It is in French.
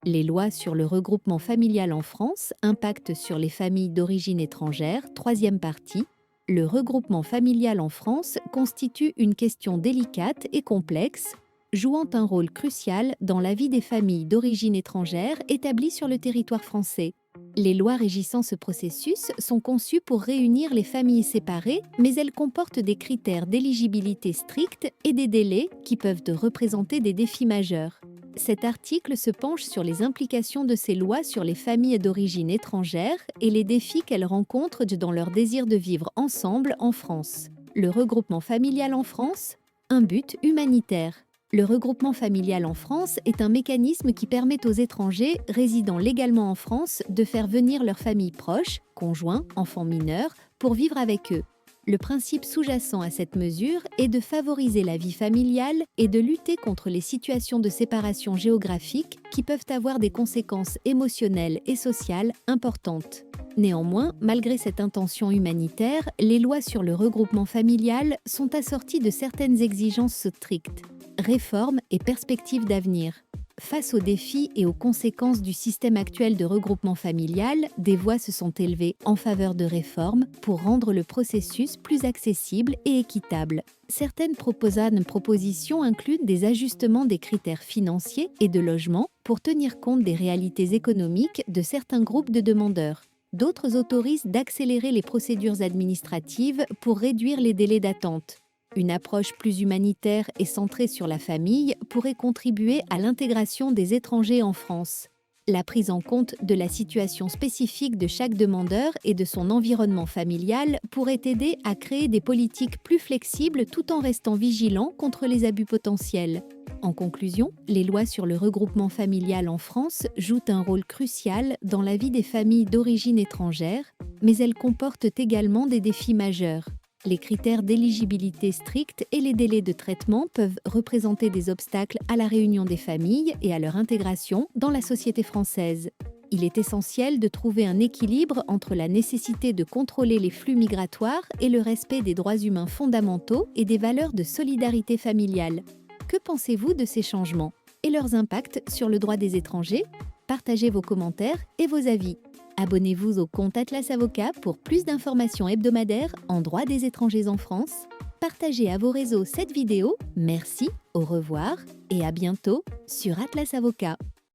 Les lois sur le regroupement familial en France impactent sur les familles d'origine étrangère, troisième partie. Le regroupement familial en France constitue une question délicate et complexe, jouant un rôle crucial dans la vie des familles d'origine étrangère établies sur le territoire français. Les lois régissant ce processus sont conçues pour réunir les familles séparées, mais elles comportent des critères d'éligibilité stricts et des délais qui peuvent représenter des défis majeurs. Cet article se penche sur les implications de ces lois sur les familles d'origine étrangère et les défis qu'elles rencontrent dans leur désir de vivre ensemble en France. Le regroupement familial en France, un but humanitaire. Le regroupement familial en France est un mécanisme qui permet aux étrangers résidant légalement en France de faire venir leurs familles proches, conjoints, enfants mineurs, pour vivre avec eux. Le principe sous-jacent à cette mesure est de favoriser la vie familiale et de lutter contre les situations de séparation géographique qui peuvent avoir des conséquences émotionnelles et sociales importantes. Néanmoins, malgré cette intention humanitaire, les lois sur le regroupement familial sont assorties de certaines exigences strictes. Réformes et perspectives d'avenir. Face aux défis et aux conséquences du système actuel de regroupement familial, des voix se sont élevées en faveur de réformes pour rendre le processus plus accessible et équitable. Certaines propositions incluent des ajustements des critères financiers et de logement pour tenir compte des réalités économiques de certains groupes de demandeurs. D'autres autorisent d'accélérer les procédures administratives pour réduire les délais d'attente. Une approche plus humanitaire et centrée sur la famille pourrait contribuer à l'intégration des étrangers en France. La prise en compte de la situation spécifique de chaque demandeur et de son environnement familial pourrait aider à créer des politiques plus flexibles tout en restant vigilant contre les abus potentiels. En conclusion, les lois sur le regroupement familial en France jouent un rôle crucial dans la vie des familles d'origine étrangère, mais elles comportent également des défis majeurs. Les critères d'éligibilité stricts et les délais de traitement peuvent représenter des obstacles à la réunion des familles et à leur intégration dans la société française. Il est essentiel de trouver un équilibre entre la nécessité de contrôler les flux migratoires et le respect des droits humains fondamentaux et des valeurs de solidarité familiale. Que pensez-vous de ces changements et leurs impacts sur le droit des étrangers? Partagez vos commentaires et vos avis. Abonnez-vous au compte Atlas Avocat pour plus d'informations hebdomadaires en droit des étrangers en France. Partagez à vos réseaux cette vidéo. Merci, au revoir et à bientôt sur Atlas Avocat.